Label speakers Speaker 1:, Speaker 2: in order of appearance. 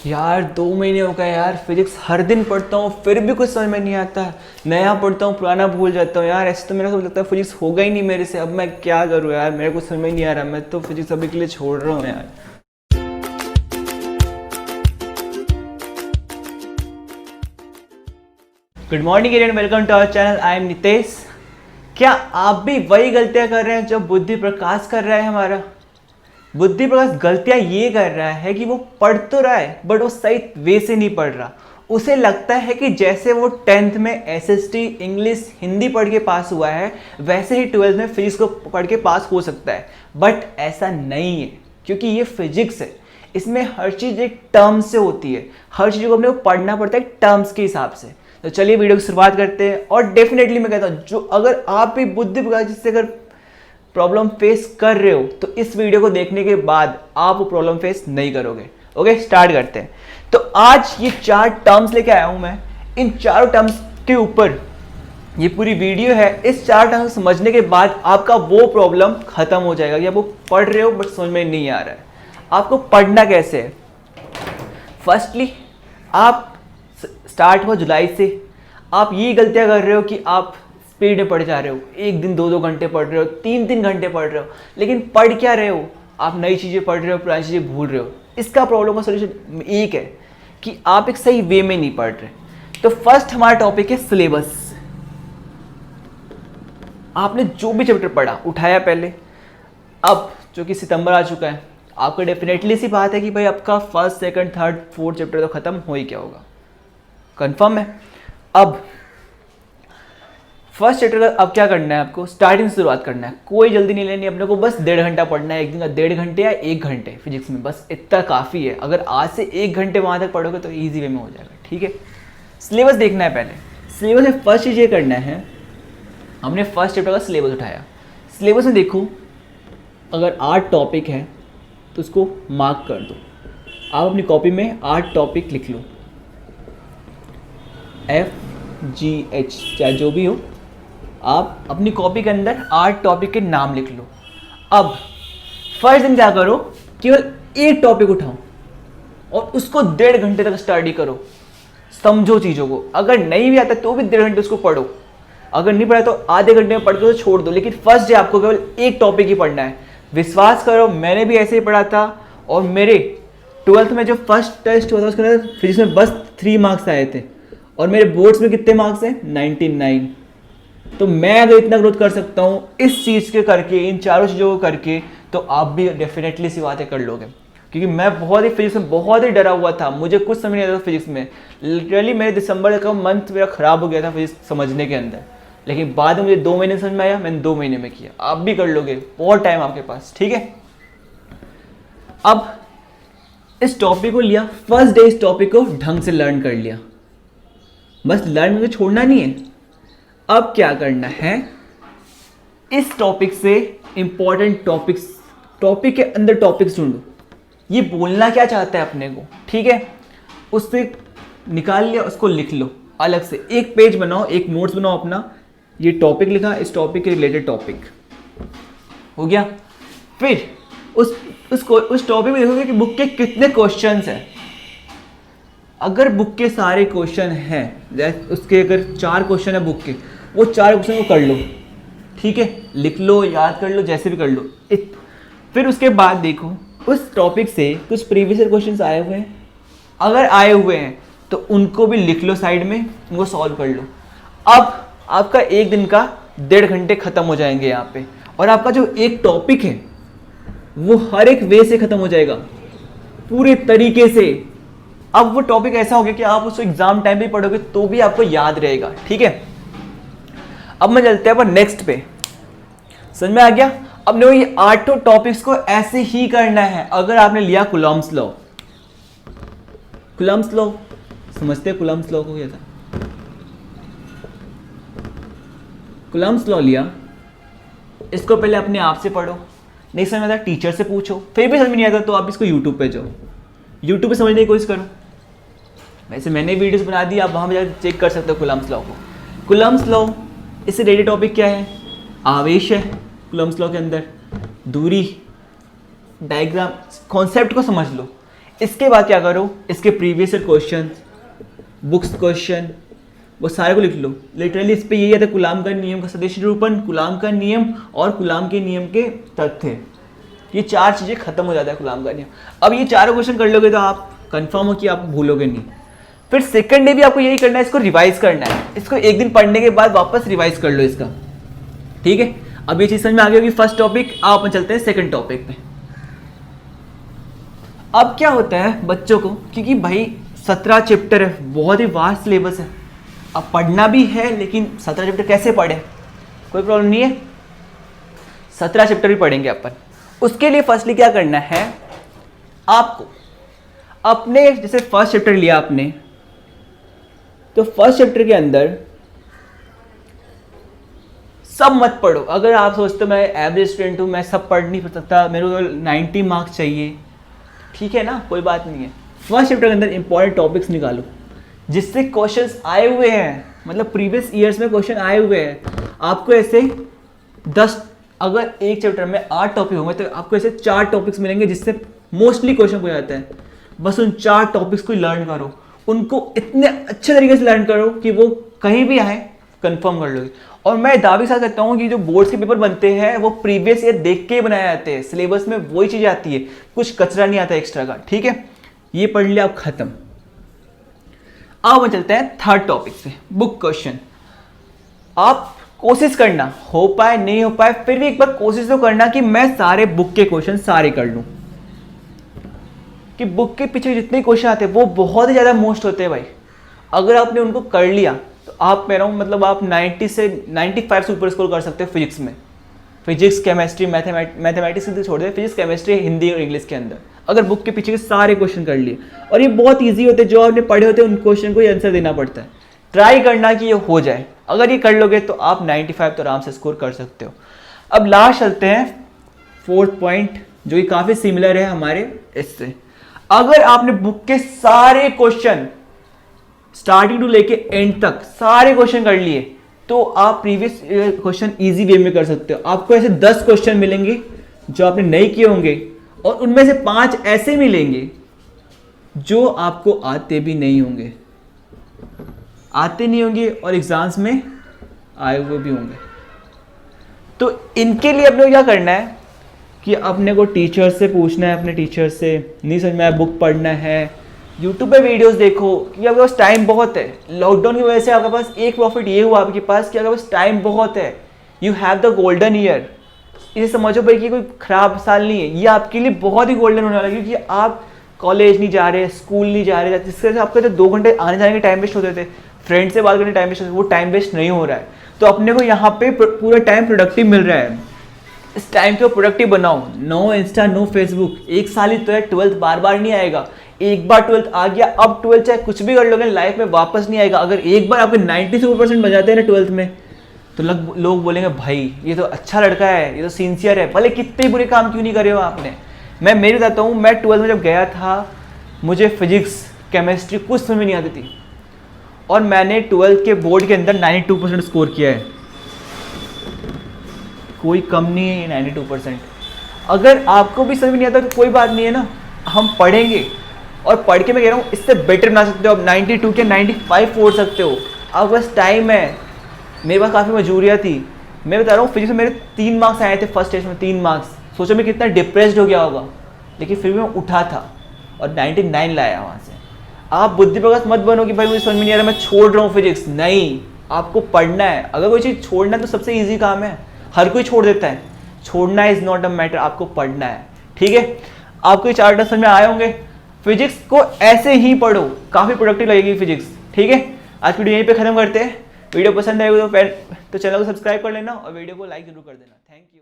Speaker 1: यार 2 महीने हो गए यार, फिजिक्स हर दिन पढ़ता हूँ फिर भी कुछ समझ में नहीं आता। नया पढ़ता हूँ पुराना भूल जाता हूँ यार। ऐसे तो मेरा सब लगता है फिजिक्स होगा ही नहीं मेरे से। अब मैं क्या करूँ यार, मेरे को समझ में नहीं आ रहा। मैं तो फिजिक्स अभी के लिए छोड़ रहा हूँ यार। Good morning and welcome to our channel. I am Nitesh. क्या आप भी वही गलतियाँ कर रहे हैं जो बुद्धि प्रकाश कर रहा है हमारा? बुद्धि प्रकाश गलतियां ये कर रहा है कि वो पढ़ तो रहा है बट वो सही वे से नहीं पढ़ रहा। उसे लगता है कि जैसे वो 10th में एसएसटी इंग्लिश हिंदी पढ़ के पास हुआ है वैसे ही 12th में फिजिक्स को पढ़ के पास हो सकता है। बट ऐसा नहीं है, क्योंकि ये फिजिक्स है। इसमें हर चीज़ एक टर्म्स से होती है। हर चीज़ को अपने को पढ़ना पड़ता है टर्म्स के हिसाब से। तो चलिए वीडियो की शुरुआत करते हैं। और डेफिनेटली मैं कहता हूँ, जो अगर आप भी बुद्धि प्रकाश से अगर प्रॉब्लम फेस कर रहे हो तो इस वीडियो को देखने के बाद आप वो प्रॉब्लम फेस नहीं करोगे। ओके, स्टार्ट करते हैं। तो आज ये 4 टर्म्स लेके आया हूं मैं। इन 4 टर्म्स के ऊपर ये पूरी वीडियो है। इस 4 टर्म्स समझने के बाद आपका वो प्रॉब्लम खत्म हो जाएगा कि आप वो पढ़ रहे हो बट समझ में नहीं आ रहा है। आपको पढ़ना कैसे है? फर्स्टली, आप स्टार्ट हो जुलाई से आप ये गलतियां कर रहे हो कि आप स्पीड में पढ़ जा रहे हो। एक दिन 2-2 घंटे पढ़ रहे हो, 3-3 घंटे पढ़ रहे हो, लेकिन पढ़ क्या रहे हो? आप नई चीज़ें पढ़ रहे हो, पुरानी चीज़ें भूल रहे हो। इसका प्रॉब्लम का सोल्यूशन एक है कि आप एक सही वे में नहीं पढ़ रहे। तो फर्स्ट हमारा टॉपिक है सिलेबस। आपने जो भी चैप्टर पढ़ा उठाया पहले, अब जो कि सितंबर आ चुका है, आपको डेफिनेटली सी बात है कि भाई आपका first second third fourth chapter तो खत्म हो ही क्या होगा, कंफर्म है। अब फर्स्ट चैप्टर का अब क्या करना है? आपको स्टार्टिंग से शुरुआत करना है। कोई जल्दी नहीं लेनी अपने को, बस 1.5 घंटा पढ़ना है। एक दिन का 1.5 घंटे या 1 घंटे फिजिक्स में, बस इतना काफ़ी है। अगर आज से 1 घंटे वहाँ तक पढ़ोगे तो ईजी वे में हो जाएगा, ठीक है। सिलेबस देखना है पहले। सिलेबस में फर्स्ट चीज़ ये करना है, हमने फर्स्ट चैप्टर का सिलेबस उठाया। सिलेबस में देखो, अगर 8 टॉपिक है तो उसको मार्क कर दो। आप अपनी कॉपी में 8 टॉपिक लिख लो, FGH चाहे जो भी हो। आप अपनी कॉपी के अंदर 8 टॉपिक के नाम लिख लो। अब फर्स्ट दिन क्या करो, केवल एक टॉपिक उठाओ और उसको 1.5 घंटे तक स्टडी करो। समझो चीज़ों को। अगर नहीं भी आता तो भी 1.5 घंटे उसको पढ़ो। अगर नहीं पढ़ा तो आधे घंटे में पढ़ के तो छोड़ दो, लेकिन फर्स्ट डे आपको केवल एक टॉपिक ही पढ़ना है। विश्वास करो, मैंने भी ऐसे ही पढ़ा था। और मेरे 12th में जो फर्स्ट टेस्ट हुआ था उसके अंदर फिजिक्स में बस 3 मार्क्स आए थे, और मेरे बोर्ड्स में कितने मार्क्स हैं? 99। तो मैं अगर इतना ग्रोथ कर सकता हूँ इस चीज़ के करके, इन चारों चीज़ों को करके, तो आप भी डेफिनेटली सी बातें कर लोगे। क्योंकि मैं बहुत ही फिजिक्स में बहुत ही डरा हुआ था। मुझे कुछ समझ नहीं आता था फिजिक्स में। लिटरली मेरे दिसंबर का मंथ मेरा ख़राब हो गया था फिजिक्स समझने के अंदर। लेकिन बाद में मुझे 2 महीने समझ में आया, मैंने 2 महीने में किया। आप भी कर लोगे, बहुत टाइम आपके पास, ठीक है। अब इस टॉपिक को लिया, फर्स्ट डे इस टॉपिक को ढंग से लर्न कर लिया। बस लर्न करके छोड़ना नहीं है। अब क्या करना है, इस टॉपिक से इंपॉर्टेंट टॉपिक्स, टॉपिक के अंदर टॉपिक्स ढूंढो। ये बोलना क्या चाहता है अपने को, ठीक है। उससे निकाल लिया, उसको लिख लो अलग से। एक पेज बनाओ, एक नोट्स बनाओ अपना। ये टॉपिक लिखा, इस टॉपिक के रिलेटेड टॉपिक हो गया। फिर उस टॉपिक में देखोगे कि बुक के कितने क्वेश्चंस हैं। अगर बुक के सारे क्वेश्चन हैं, जैसे उसके अगर 4 क्वेश्चन है बुक के, वो 4 क्वेश्चन को कर लो, ठीक है। लिख लो, याद कर लो, जैसे भी कर लो। फिर उसके बाद देखो उस टॉपिक से कुछ प्रीवियस क्वेश्चन आए हुए हैं। अगर आए हुए हैं तो उनको भी लिख लो साइड में, उनको सॉल्व कर लो। अब आपका एक दिन का 1.5 घंटे खत्म हो जाएंगे यहाँ पे। और आपका जो एक टॉपिक है वो हर एक वे से खत्म हो जाएगा, पूरे तरीके से। अब वो टॉपिक ऐसा हो गया कि आप उसको एग्जाम टाइम पे पढ़ोगे तो भी आपको याद रहेगा, ठीक है। अब मैं चलते हैं अपन नेक्स्ट पे। समझ में आ गया? अब देखो ये 8 टॉपिक्स को ऐसे ही करना है। अगर आपने लिया कूलम्ब्स लॉ, कूलम्ब्स लॉ समझते हैं? कूलम्ब्स लॉ को क्या था? कूलम्ब्स लॉ लिया, इसको पहले अपने आप से पढ़ो। नहीं समझ में आता टीचर से पूछो। फिर भी समझ में नहीं आता तो आप इसको यूट्यूब पे जाओ, यूट्यूब पे समझने की कोशिश करो। वैसे मैंने वीडियोस बना दी, आप वहाँ पे जाकर चेक कर सकते हो कूलम्ब्स लॉ को। कूलम्ब्स लॉ, इससे रिलेटेड टॉपिक क्या है? आवेश है कूलम्ब्स लॉ के अंदर, दूरी, डायग्राम, कॉन्सेप्ट को समझ लो। इसके बाद क्या करो, इसके प्रीवियस क्वेश्चन, बुक्स क्वेश्चन, वो सारे को लिख लो। लिटरली इस पे यही आता है कूलाम का नियम का सदिश निरूपण, कूलाम का नियम और कूलाम के नियम के तथ्य। ये 4 चीज़ें खत्म हो जाता है कूलाम का नियम। अब ये चारों क्वेश्चन कर लोगे तो आप कंफर्म हो कि आप भूलोगे नहीं। फिर सेकंड डे भी आपको यही करना है, इसको रिवाइज करना है। इसको एक दिन पढ़ने के बाद वापस रिवाइज कर लो इसका, ठीक है। अब ये चीज़ समझ में आ गई होगी फर्स्ट टॉपिक। अब अपन चलते हैं सेकंड टॉपिक पे। अब क्या होता है बच्चों को, क्योंकि भाई 17 चैप्टर है, बहुत ही वास्ट सिलेबस है, अब पढ़ना भी है, लेकिन 17 चैप्टर कैसे पढ़े, कोई प्रॉब्लम नहीं है, 17 चैप्टर भी पढ़ेंगे अपन। उसके लिए फर्स्टली क्या करना है, आपको अपने जैसे फर्स्ट चैप्टर लिया आपने, तो फर्स्ट चैप्टर के अंदर सब मत पढ़ो। अगर आप सोचते हो मैं एवरेज स्टूडेंट हूँ, मैं सब पढ़ नहीं सकता, मेरे को 90 मार्क्स चाहिए, ठीक है ना, कोई बात नहीं है। फर्स्ट चैप्टर के अंदर इंपॉर्टेंट टॉपिक्स निकालो जिससे क्वेश्चंस आए हुए हैं, मतलब प्रीवियस ईयर्स में क्वेश्चन आए हुए हैं। आपको ऐसे 10, अगर एक चैप्टर में 8 टॉपिक होंगे तो आपको ऐसे 4 टॉपिक्स मिलेंगे जिससे मोस्टली क्वेश्चन हो जाता है। बस उन 4 टॉपिक्स को लर्न करो, उनको इतने अच्छे तरीके से लर्न करो कि वो कहीं भी आए कंफर्म कर लोगे। और मैं दावे के साथ कहता हूँ कि जो बोर्ड्स के पेपर बनते हैं वो प्रीवियस ईयर देख के बनाए जाते हैं, सिलेबस में वही चीज़ आती है, कुछ कचरा नहीं आता एक्स्ट्रा का, ठीक है। ये पढ़ लिया आप खत्म। अब हम चलते हैं थर्ड टॉपिक से, बुक क्वेश्चन। आप कोशिश करना, हो पाए नहीं हो पाए फिर भी एक बार कोशिश तो करना कि मैं सारे बुक के क्वेश्चन सारे कर लूं, कि बुक के पीछे जितने क्वेश्चन आते हैं वो बहुत ही ज़्यादा मोस्ट होते हैं भाई। अगर आपने उनको कर लिया तो आप मेरा मतलब आप 90 से 95 से ऊपर स्कोर कर सकते हो फिजिक्स में। फिजिक्स, केमिस्ट्री, मैथमेटिक्स से छोड़ दे, फिजिक्स, केमिस्ट्री, हिंदी और इंग्लिश के अंदर अगर बुक के पीछे के सारे क्वेश्चन कर लिए। और ये बहुत ईजी होते हैं, जो आपने पढ़े होते हैं उन क्वेश्चन को ही आंसर देना पड़ता है। ट्राई करना कि ये हो जाए, अगर ये कर लोगे तो आप 95 तो आराम से स्कोर कर सकते हो। अब लास्ट चलते हैं फोर्थ पॉइंट, जो कि काफ़ी सिमिलर है हमारे इससे। अगर आपने बुक के सारे क्वेश्चन स्टार्टिंग टू लेके एंड तक सारे क्वेश्चन कर लिए तो आप प्रीवियस क्वेश्चन इजी वे में कर सकते हो। आपको ऐसे 10 क्वेश्चन मिलेंगे जो आपने नहीं किए होंगे, और उनमें से 5 ऐसे मिलेंगे जो आपको आते भी नहीं होंगे, और एग्जाम्स में आए हुए भी होंगे। तो इनके लिए अपने को क्या करना है कि अपने को टीचर से पूछना है, अपने टीचर से नहीं समझ में आया बुक पढ़ना है, यूट्यूब पे वीडियोस देखो, क्योंकि आपके पास टाइम बहुत है। लॉकडाउन की वजह से आपके पास एक प्रॉफिट ये हुआ आपके पास कि आपके पास टाइम बहुत है, you have the golden year. इसे समझो भाई कि कोई खराब साल नहीं है, ये आपके लिए बहुत ही गोल्डन होने वाला है, क्योंकि आप कॉलेज नहीं जा रहे, स्कूल नहीं जा रहे, जिसकी वजह से आपके 2 घंटे आने जाने के टाइम वेस्ट होते थे, फ्रेंड से बात करने टाइम वेस्ट होते थे, वो टाइम वेस्ट नहीं हो रहा है। तो अपने को यहाँ पे पूरा टाइम प्रोडक्टिव मिल रहा है। इस टाइम को प्रोडक्टिव बनाओ। नो इंस्टा, नो फेसबुक, एक साल ही तो है, 12th बार बार नहीं आएगा। एक बार 12th आ गया, अब 12th चाहे कुछ भी कर लोगे लाइफ में वापस नहीं आएगा। अगर एक बार आपके 90% बन जाते हैं ना 12th में, तो लोग बोलेंगे भाई ये तो अच्छा लड़का है, ये तो सिंसियर है, भले कितने बुरे काम क्यों नहीं करे हो आपने। मैं मेरी बताता हूँ, मैं 12th में जब गया था मुझे फिजिक्स, केमिस्ट्री कुछ समझ में नहीं आती थी, और मैंने 12th के बोर्ड के अंदर 92% स्कोर किया है। कोई कम नहीं है ये 92%। अगर आपको भी समझ नहीं आता तो कोई बात नहीं है ना, हम पढ़ेंगे, और पढ़ के मैं कह रहा हूँ इससे बेटर बना सकते हो। आप 92 के 95 फोड़ सकते हो, आपके पास टाइम है। मेरे पास काफ़ी मजबूरियाँ थी, मैं बता रहा हूँ, फिजिक्स में मेरे 3 मार्क्स आए थे फर्स्ट टेस्ट में, 3 मार्क्स। सोचो मैं कितना डिप्रेस्ड हो गया होगा, लेकिन फिर भी मैं उठा था और 99 लाया वहाँ से। आप बुद्धि प्रकाश मत बनो कि भाई मुझे समझ में नहीं आ रहा मैं छोड़ रहा हूँ फिजिक्स। नहीं, आपको पढ़ना है। अगर कोई चीज़ छोड़ना है तो सबसे ईजी काम है, हर कोई छोड़ देता है। छोड़ना इज़ नॉट अ मैटर, आपको पढ़ना है, ठीक है। आपको ये 4 समझ में आए होंगे। फिजिक्स को ऐसे ही पढ़ो, काफ़ी प्रोडक्टिव लगेगी फिजिक्स, ठीक है। आज की वीडियो यहीं पे खत्म करते हैं। वीडियो पसंद आएगा तो चैनल को सब्सक्राइब कर लेना और वीडियो को लाइक जरूर कर देना। Thank you.